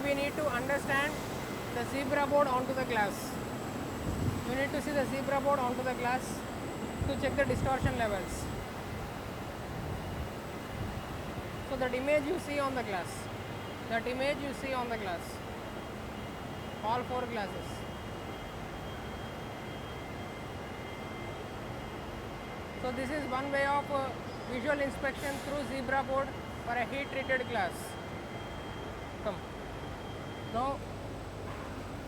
we need to understand the zebra board onto the glass. You need to see the zebra board onto the glass to check the distortion levels. So that image you see on the glass, all four glasses. So this is one way of visual inspection through zebra board for a heat treated glass. Come.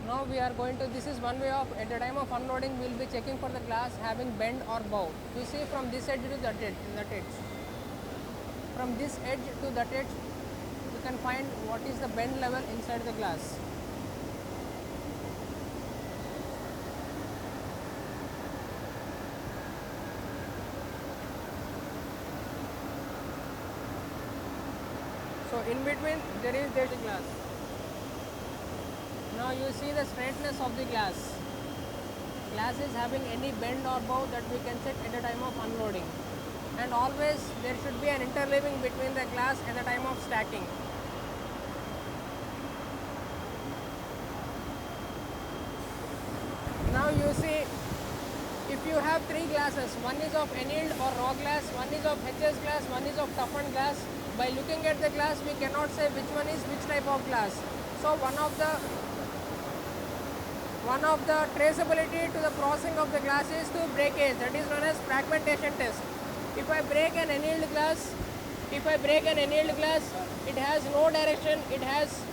Now we are going to, this is one way of, at the time of unloading we will be checking for the glass having bend or bow. You see from this edge to that edge. From this edge to that edge you can find what is the bend level inside the glass. So in between there is the glass. Now you see the straightness of the glass. Glass is having any bend or bow that we can check at the time of unloading. And always there should be an interleaving between the glass at the time of stacking. Now you see, if you have three glasses, one is of annealed or raw glass, one is of HS glass, one is of toughened glass. By looking at the glass we cannot say which one is which type of glass. So one of the traceability to the processing of the glass is through breakage, that is known as fragmentation test. If I break an annealed glass, it has no direction, it has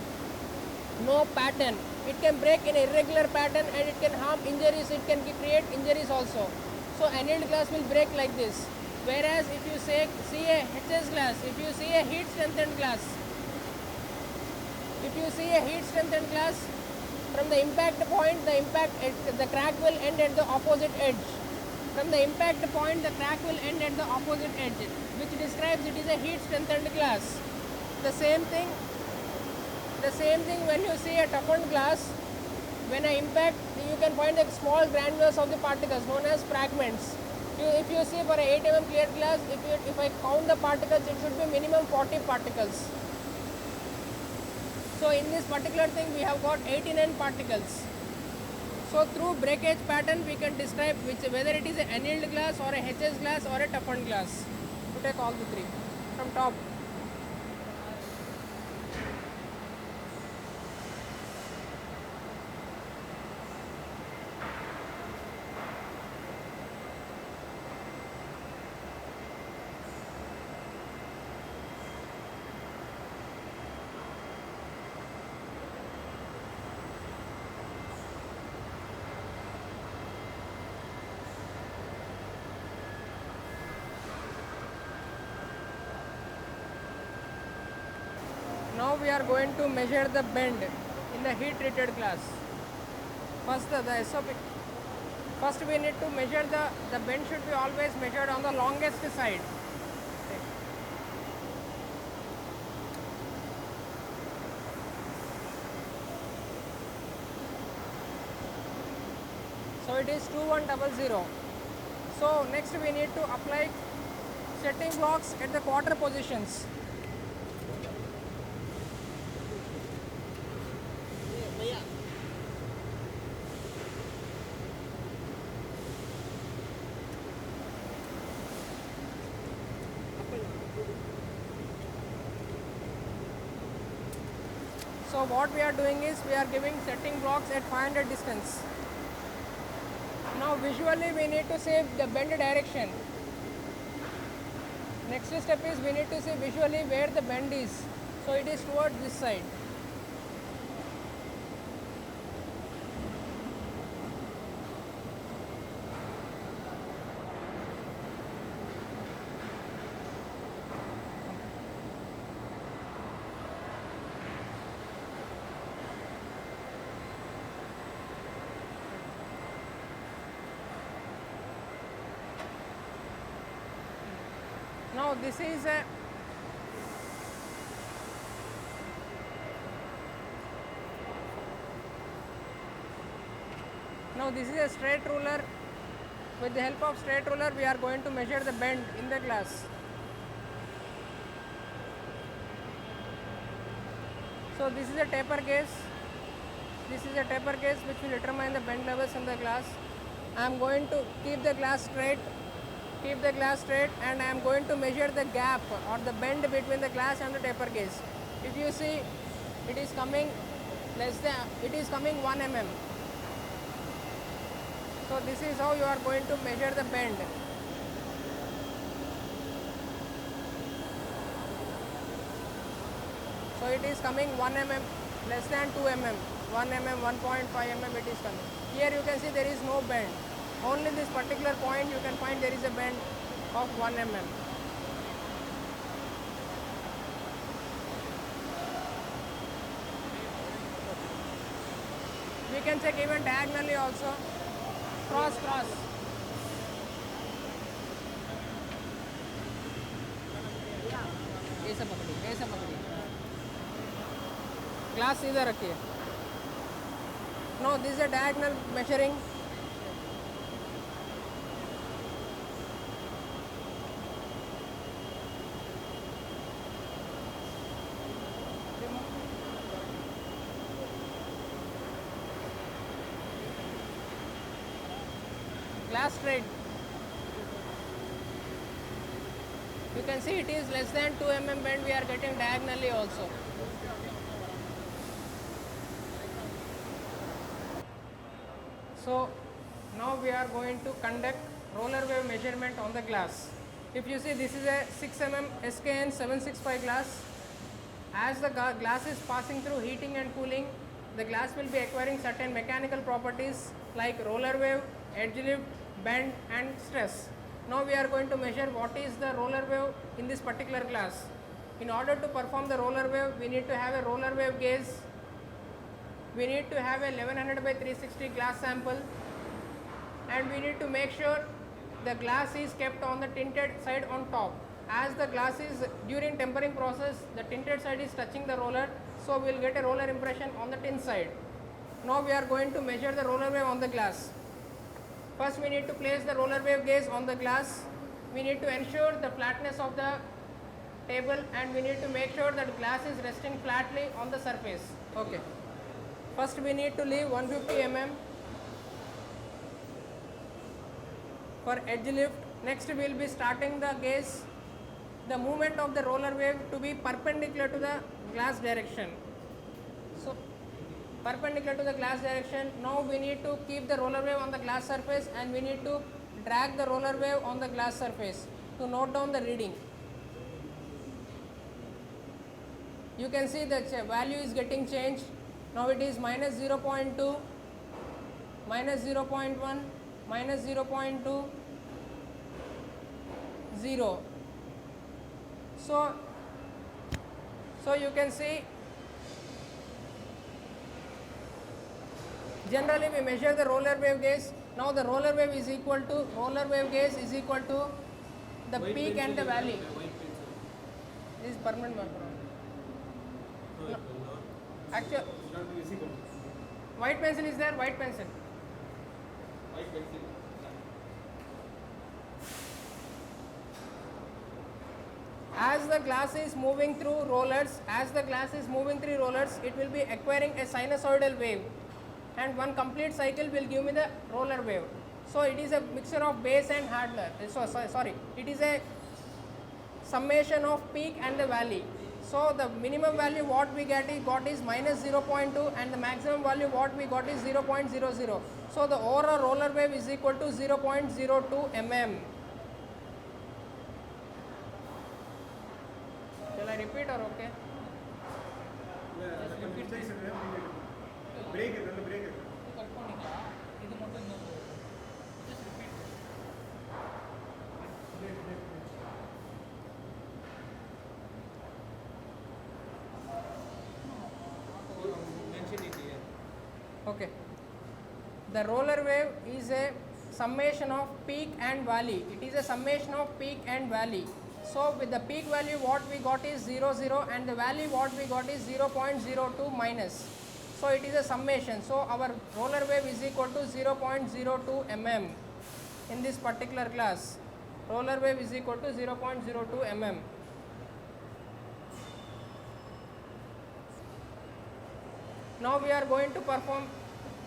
no pattern. It can break in irregular pattern and it can harm injuries, it can create injuries also. So annealed glass will break like this. Whereas if you see a HS glass, if you see a heat strengthened glass, from the impact point, the crack will end at the opposite edge. From the impact point, the crack will end at the opposite edge, which describes it is a heat strengthened glass. The same thing when you see a toughened glass, when I impact, you can find the small granules of the particles known as fragments. If you see for a 8 mm clear glass, if I count the particles, it should be minimum 40 particles. So in this particular thing we have got 89 particles. So through breakage pattern we can describe whether it is an annealed glass or a HS glass or a toughened glass. To take all the three from top. Now we are going to measure the bend in the heat treated glass. First the SOP. First we need to measure the bend should be always measured on the longest side. So it is 2100. So next we need to apply setting blocks at the quarter positions. So what we are doing is we are giving setting blocks at 500 distance. Now visually we need to see the bend direction. Next step is we need to see visually where the bend is. So it is towards this side. Now this is a straight ruler. With the help of straight ruler we are going to measure the bend in the glass. So this is a taper gauge. This is a taper gauge which will determine the bend levels in the glass. I am going to keep the glass straight, and I am going to measure the gap or the bend between the glass and the taper gauge. If you see, it is coming 1 mm. So this is how you are going to measure the bend. So it is coming 1 mm, less than 2 mm, 1 mm, 1.5 mm it is coming. Here you can see there is no bend. Only this particular point you can find there is a bend of 1 mm. We can check even diagonally also. Cross. ऐसा पकड़िए. Glass सीधा रखिए. No, this is a diagonal measuring. Glass straight. You can see it is less than 2 mm bend we are getting diagonally also. So now we are going to conduct roller wave measurement on the glass. If you see, this is a 6 mm SKN 765 glass. As the glass is passing through heating and cooling, the glass will be acquiring certain mechanical properties like roller wave, edge lift, bend and stress. Now we are going to measure what is the roller wave in this particular glass. In order to perform the roller wave, we need to have a roller wave gauge. We need to have a 1100 by 360 glass sample, and we need to make sure the glass is kept on the tinted side on top. As the glass is during tempering process, the tinted side is touching the roller, so we will get a roller impression on the tin side. Now we are going to measure the roller wave on the glass. First we need to place the roller wave gauge on the glass. We need to ensure the flatness of the table, and we need to make sure that glass is resting flatly on the surface. Okay. First we need to leave 150 mm for edge lift. Next we will be starting the gauge, the movement of the roller wave to be perpendicular to the glass direction. So perpendicular to the glass direction. Now we need to keep the roller wave on the glass surface, and we need to drag the roller wave on the glass surface to note down the reading. You can see that value is getting changed. Now it is minus 0.2, minus 0.1, minus 0.2, 0. So you can see, generally we measure the roller wave gauge. Now the roller wave gauge is equal to the white peak and the valley. This is permanent marker. No. Actually, white pencil is there. White pencil. As the glass is moving through rollers, it will be acquiring a sinusoidal wave, and one complete cycle will give me the roller wave. So it is a mixture of base and hardner. It is a summation of peak and the valley. So the minimum value what we got is minus 0.2, and the maximum value what we got is 0.00. So the overall roller wave is equal to 0.02 mm. Shall I repeat or okay? Break it. Okay. The roller wave is a summation of peak and valley. It is a summation of peak and valley. So with the peak value what we got is 00, and the valley what we got is 0.02 minus. So it is a summation. So our roller wave is equal to 0.02 mm in this particular class. Roller wave is equal to 0.02 mm. Now we are going to perform.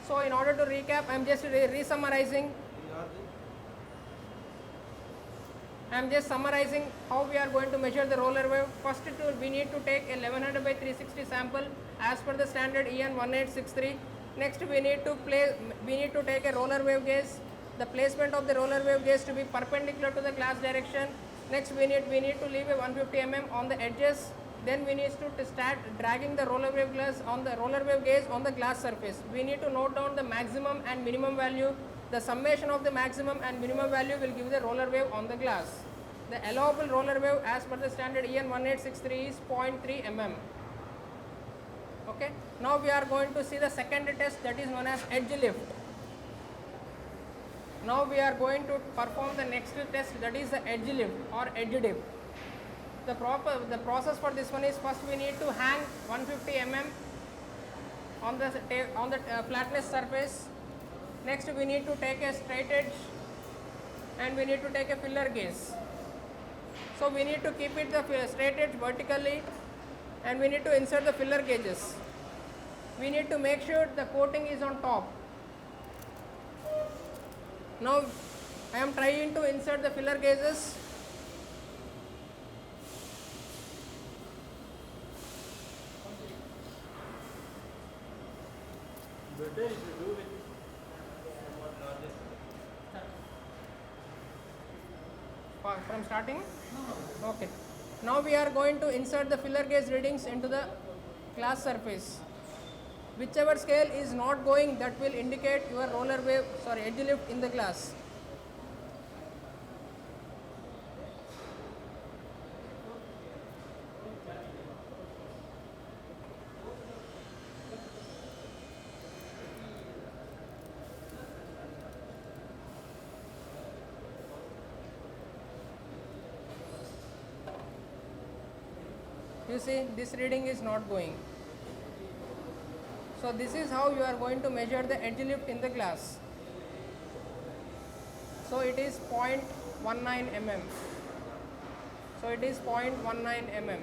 So in order to recap, I am just re-summarizing. I am just summarizing how we are going to measure the roller wave. First, we need to take a 1100 by 360 sample as per the standard EN 1863. Next, we need to take a roller wave gauge. The placement of the roller wave gauge to be perpendicular to the glass direction. Next, we need to leave a 150 mm on the edges. Then we need to start dragging the roller wave gauge on the glass surface. We need to note down the maximum and minimum value. The summation of the maximum and minimum value will give the roller wave on the glass. The allowable roller wave as per the standard EN 1863 is 0.3 mm. Okay. Now we are going to see the second test, that is known as edge lift. Now we are going to perform the next test, that is the edge lift or edge dip. The process for this one is, first we need to hang 150 mm on the flatness surface. Next we need to take a straight edge and we need to take a filler gauge. So we need to keep it the straight edge vertically and we need to insert the filler gauges. We need to make sure the coating is on top. Now I am trying to insert the filler gauges. Better if you do with from starting? Okay. Now we are going to insert the filler gauge readings into the glass surface. Whichever scale is not going, that will indicate your edge lift in the glass. You see, this reading is not going. So this is how you are going to measure the edge lift in the glass. So it is 0.19 mm. So it is 0.19 mm.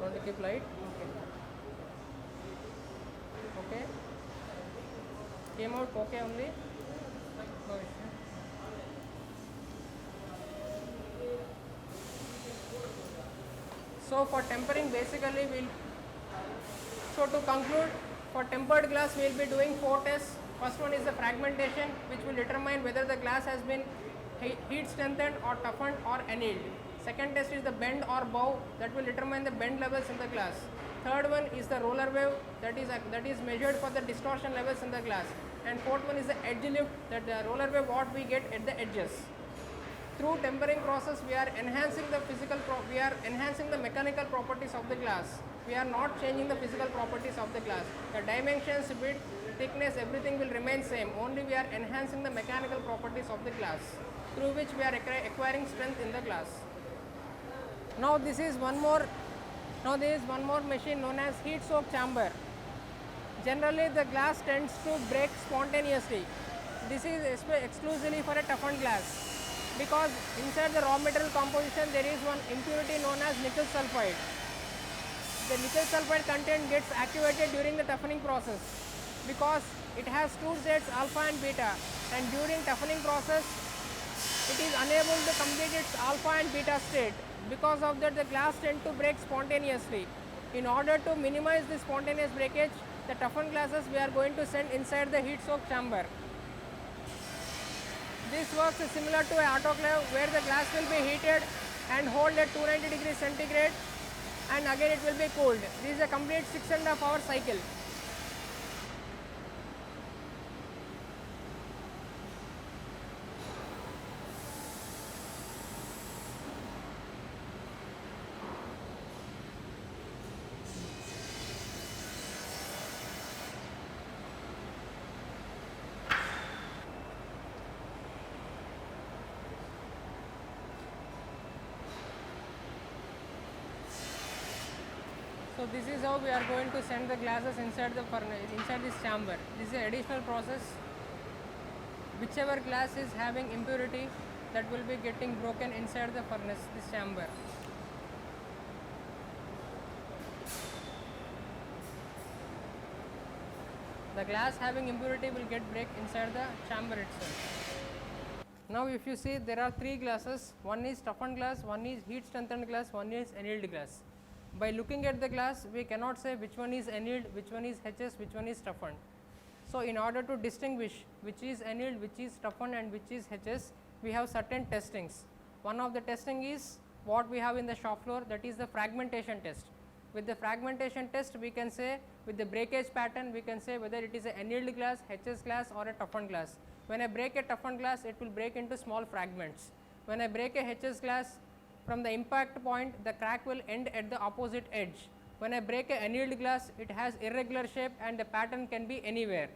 Want to keep light? Okay. Came out okay only? No issue. So for tempering, basically so to conclude, for tempered glass we will be doing 4 tests. First one is the fragmentation, which will determine whether the glass has been heat strengthened or toughened or annealed. Second test is the bend or bow, that will determine the bend levels in the glass. Third one is the roller wave, that is measured for the distortion levels in the glass. And fourth one is the edge lift, that the roller wave what we get at the edges. Through tempering process, we are enhancing the mechanical properties of the glass. We are not changing the physical properties of the glass. The dimensions, width, thickness, everything will remain same. Only we are enhancing the mechanical properties of the glass, through which we are acquiring strength in the glass. Now there is one more machine known as heat soak chamber. Generally the glass tends to break spontaneously. This is exclusively for a toughened glass, because inside the raw material composition there is one impurity known as nickel sulfide. The nickel sulfide content gets activated during the toughening process, because it has two states alpha and beta, and during toughening process it is unable to complete its alpha and beta state. Because of that, the glass tend to break spontaneously. In order to minimize the spontaneous breakage, the toughened glasses we are going to send inside the heat soak chamber. This works similar to an autoclave, where the glass will be heated and hold at 290 degrees centigrade, and again it will be cooled. This is a complete 6.5 hour cycle. So So this is how we are going to send the glasses inside the furnace, inside this chamber. This is an additional process. Whichever glass is having impurity, that will be getting broken inside the furnace, this chamber. The glass having impurity will get break inside the chamber itself. Now if you see, there are three glasses. One is toughened glass, one is heat strengthened glass, one is annealed glass. By looking at the glass, we cannot say which one is annealed, which one is HS, which one is toughened. So in order to distinguish which is annealed, which is toughened and which is HS, we have certain testings. One of the testing is what we have in the shop floor, that is the fragmentation test. With the fragmentation test, we can say, with the breakage pattern, we can say whether it is an annealed glass, HS glass or a toughened glass. When I break a toughened glass, it will break into small fragments. When I break a HS glass, from the impact point, the crack will end at the opposite edge. When I break an annealed glass, it has irregular shape and the pattern can be anywhere.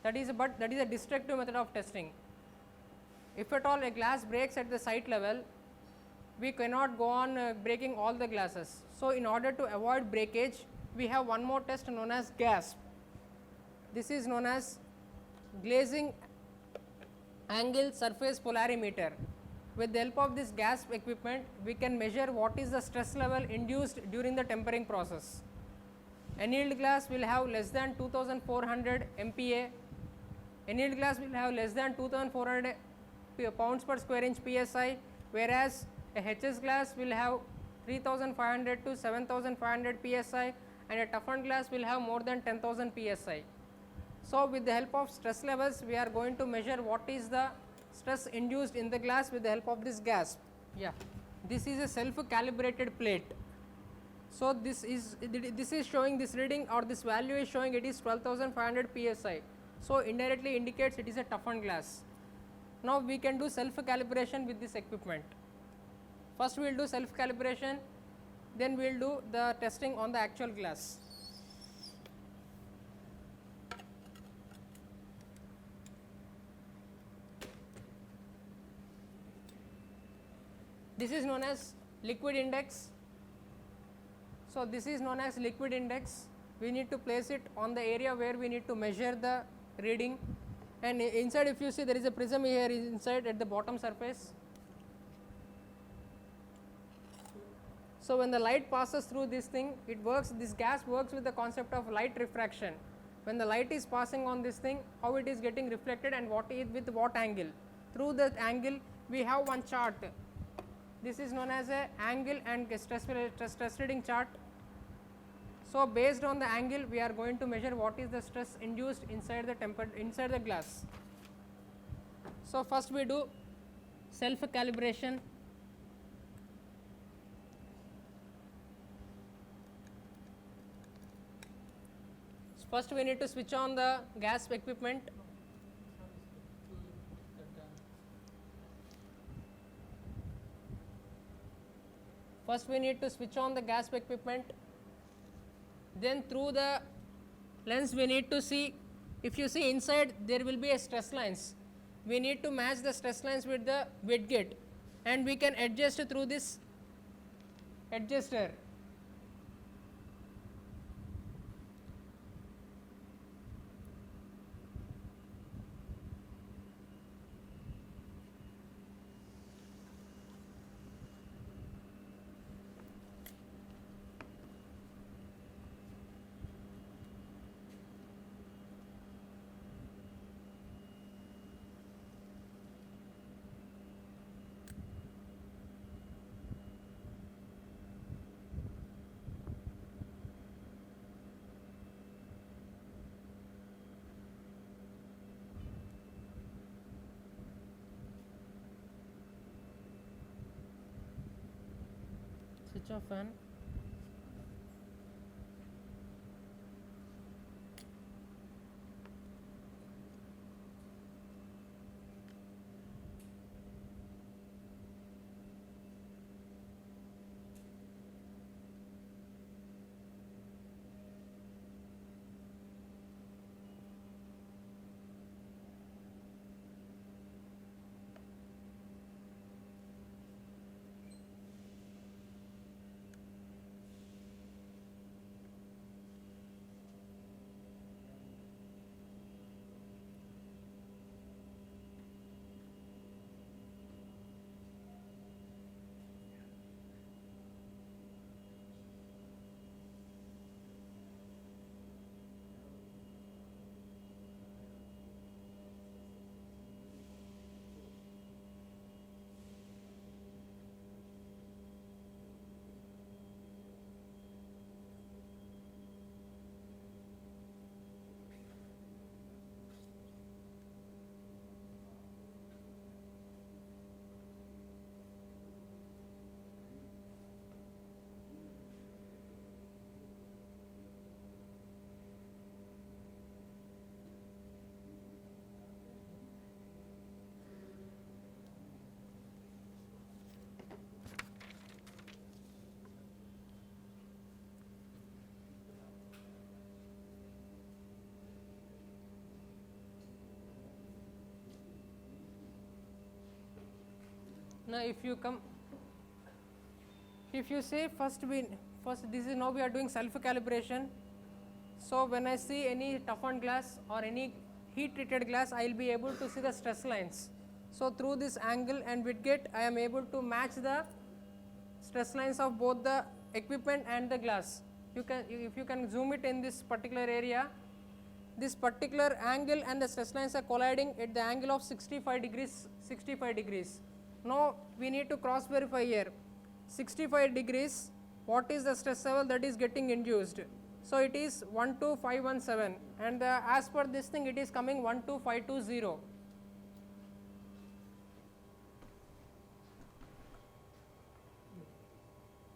That is a destructive method of testing. If at all a glass breaks at the site level, we cannot go on breaking all the glasses. So in order to avoid breakage, we have one more test known as GASP. This is known as glazing angle surface polarimeter. With the help of this GASP equipment, we can measure what is the stress level induced during the tempering process. Annealed glass will have less than 2400 MPa. Annealed glass will have less than 2400 pounds per square inch PSI, whereas a HS glass will have 3500 to 7500 PSI and a toughened glass will have more than 10,000 PSI. So with the help of stress levels, we are going to measure what is the stress induced in the glass with the help of this GASP. Yeah, this is a self calibrated plate. So this is showing this reading, or this value is showing it is 12,500 PSI. So indirectly indicates it is a toughened glass. Now we can do self calibration with this equipment. First we will do self calibration, then we will do the testing on the actual glass. This is known as liquid index. So this is known as liquid index. We need to place it on the area where we need to measure the reading, and inside, if you see, there is a prism here inside at the bottom surface. So when the light passes through this thing, it works, this gas works with the concept of light refraction. When the light is passing on this thing, how it is getting reflected and what is with what angle. Through that angle, we have one chart. This is known as a angle and stress reading chart. So based on the angle, we are going to measure what is the stress induced inside the glass. So first we do self calibration. First we need to switch on the gas equipment. First we need to switch on the gas equipment. Then through the lens we need to see, if you see inside there will be a stress lines. We need to match the stress lines with the width gate, and we can adjust through this adjuster. Switch off fan. Now if you come, if you say first this is now we are doing self calibration. So when I see any toughened glass or any heat treated glass, I will be able to see the stress lines. So through this angle and width gate, I am able to match the stress lines of both the equipment and the glass. You can, if you can zoom it in this particular area, this particular angle and the stress lines are colliding at the angle of 65 degrees. 65 degrees. Now we need to cross verify here. 65 degrees. What is the stress level that is getting induced? So it is 12517, and as per this thing, it is coming 12520.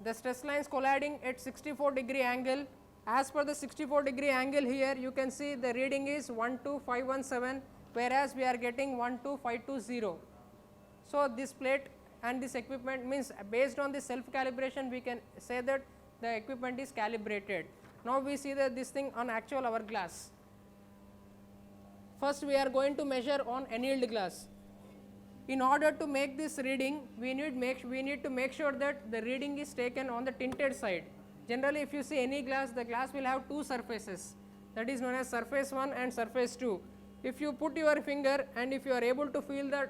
The stress lines colliding at 64 degree angle. As per the 64 degree angle here, you can see the reading is 12517, whereas we are getting 12520. So this plate and this equipment means, based on the self calibration, we can say that the equipment is calibrated. Now we see that this thing on actual hourglass. First we are going to measure on annealed glass. In order to make this reading, we need to make sure that the reading is taken on the tinted side. Generally, if you see any glass, the glass will have two surfaces, that is known as surface 1 and surface 2. If you put your finger and if you are able to feel the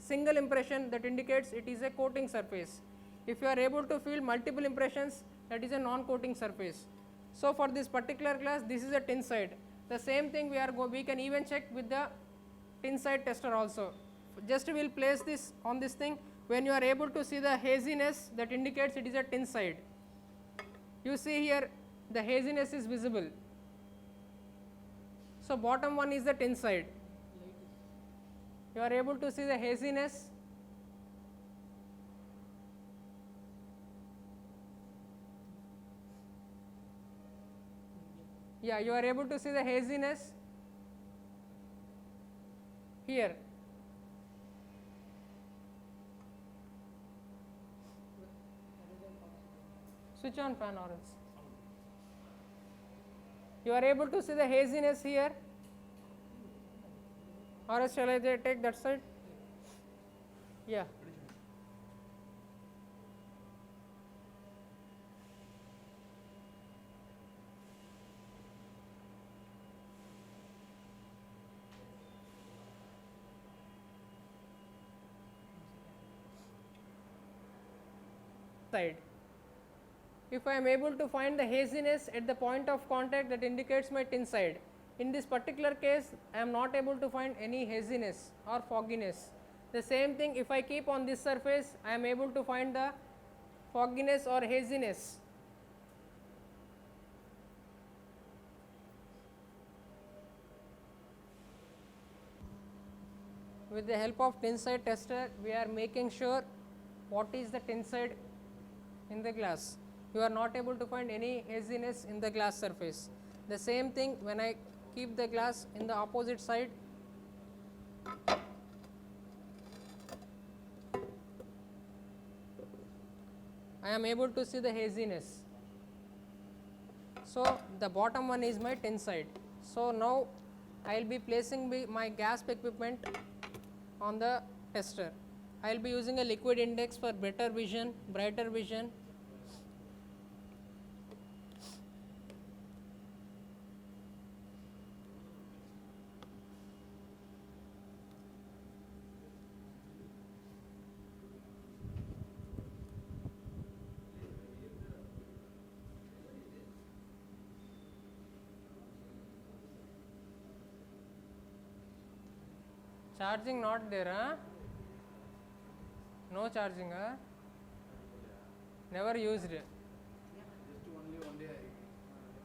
single impression, that indicates it is a coating surface. If you are able to feel multiple impressions, that is a non-coating surface. So for this particular glass, this is a tin side. The same thing we can even check with the tin side tester also. Just we will place this on this thing. When you are able to see the haziness, that indicates it is a tin side. You see here the haziness is visible. So bottom one is the tin side. You are able to see the haziness. Yeah, you are able to see the haziness here. Switch on fan or else. You are able to see the haziness here, or else shall I take that side? Yeah. Side. If I am able to find the haziness at the point of contact, that indicates my tin side. In this particular case, I am not able to find any haziness or fogginess. The same thing, if I keep on this surface, I am able to find the fogginess or haziness. With the help of tin side tester, we are making sure what is the tin side in the glass. You are not able to find any haziness in the glass surface. The same thing when I keep the glass in the opposite side. I am able to see the haziness. So the bottom one is my tin side. So now I will be placing my GASP equipment on the tester. I will be using a liquid index for better vision, brighter vision. Charging not there, huh? No charging, huh? Never used. Just only one day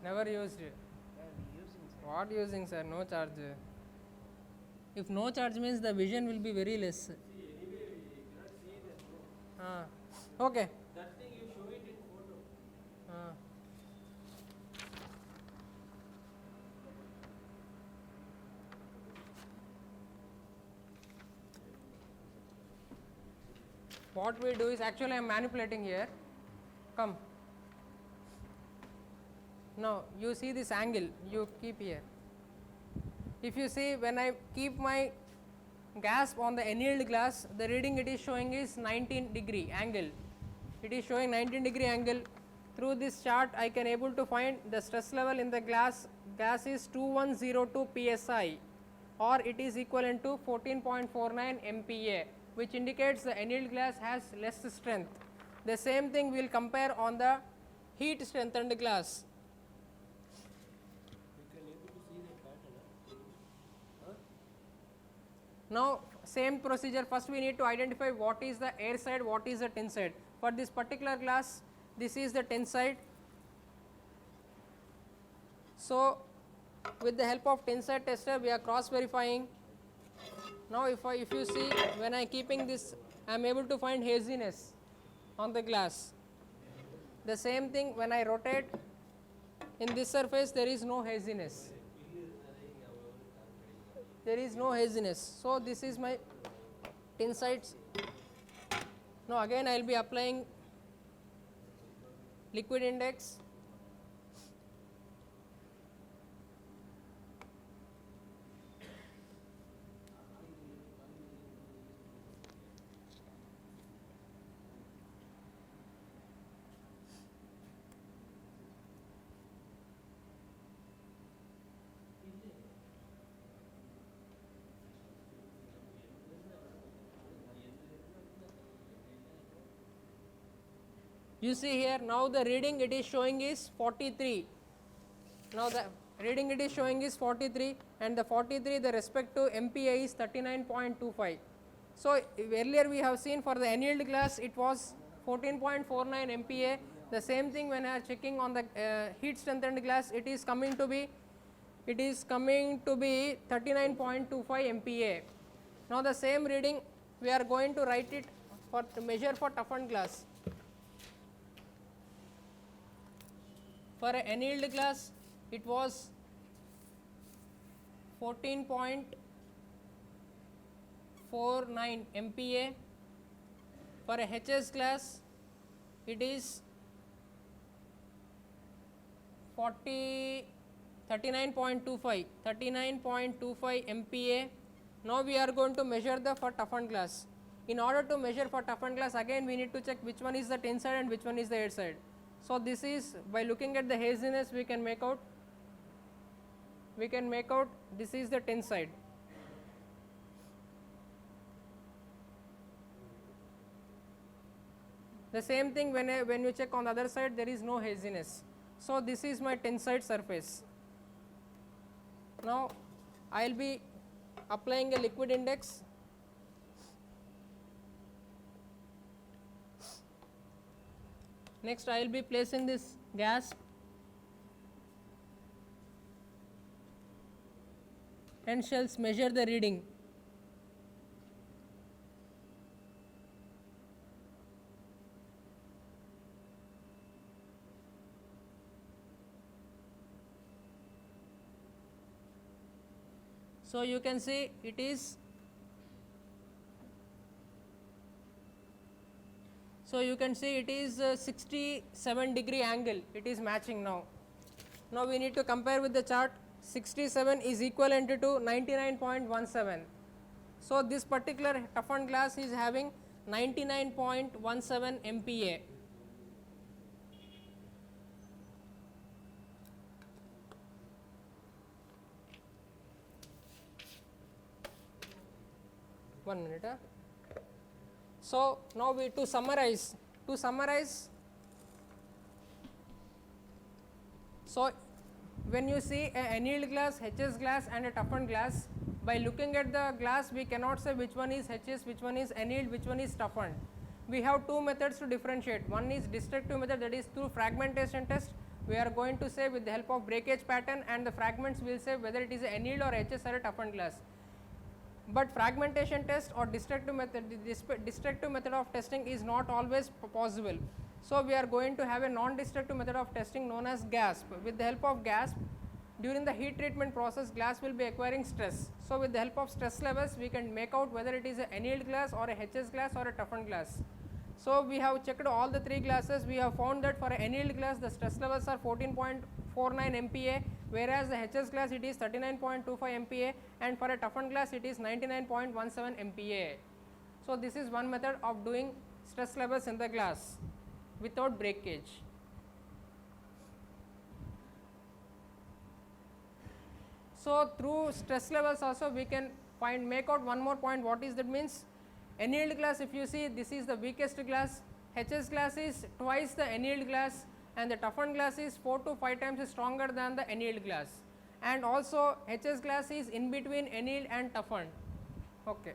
Never used. What using, sir? No charge. If no charge means the vision will be very less. See, anyway, we cannot see that. Okay. That thing you show it in photo. What we do is, actually I am manipulating here. Come. Now you see this angle, you keep here. If you see, when I keep my gas on the annealed glass, the reading it is showing is 19-degree angle. It is showing 19-degree angle. Through this chart I can able to find the stress level in the gas is 2102 psi, or it is equivalent to 14.49 MPa, which indicates the annealed glass has less strength. The same thing we will compare on the heat strengthened glass. You can able to see the pattern. Huh? Now same procedure, first we need to identify what is the air side, what is the tin side. For this particular glass, this is the tin side. So with the help of tin side tester we are cross verifying. Now if you see, when I keeping this, I am able to find haziness on the glass. The same thing when I rotate, in this surface there is no haziness. There is no haziness. So this is my tin sides. Now again I will be applying liquid index. You see here, now the reading it is showing is 43. Now the reading it is showing is 43, and the 43, the respect to MPa is 39.25. So earlier we have seen for the annealed glass it was 14.49 MPa. The same thing when I am checking on the heat strengthened glass, it is coming to be 39.25 MPa. Now the same reading we are going to write it for to measure for toughened glass. For an annealed glass it was 14.49 MPa. For a HS glass it is 39.25 MPa. Now we are going to measure the for toughened glass. In order to measure for toughened glass, again we need to check which one is the tin side and which one is the air side. So this is, by looking at the haziness we can make out this is the tin side. The same thing when you check on the other side, there is no haziness. So this is my tin side surface. Now I will be applying a liquid index. Next I will be placing this gas and shall measure the reading. So you can see it is, so you can see it is 67-degree angle, it is matching now. Now we need to compare with the chart. 67 is equivalent to 99.17. So this particular toughened glass is having 99.17 MPa. One minute. So now we to summarize. So when you see a annealed glass, HS glass and a toughened glass, by looking at the glass we cannot say which one is HS, which one is annealed, which one is toughened. We have two methods to differentiate. One is destructive method, that is through fragmentation test. We are going to say with the help of breakage pattern, and the fragments will say whether it is an annealed or HS or a toughened glass. But fragmentation test or destructive method of testing is not always possible. So we are going to have a non-destructive method of testing known as GASP. With the help of GASP, during the heat treatment process, glass will be acquiring stress. So with the help of stress levels, we can make out whether it is an annealed glass or a HS glass or a toughened glass. So we have checked all the three glasses. We have found that for an annealed glass, the stress levels are 14.49 39 MPa, whereas the HS glass it is 39.25 MPa, and for a toughened glass it is 99.17 MPa. So, this is one method of doing stress levels in the glass without breakage. So, through stress levels also we can make out one more point. What is that means? Annealed glass, if you see, this is the weakest glass, HS glass is twice the annealed glass, and the toughened glass is 4 to 5 times stronger than the annealed glass, and also HS glass is in between annealed and toughened. Okay.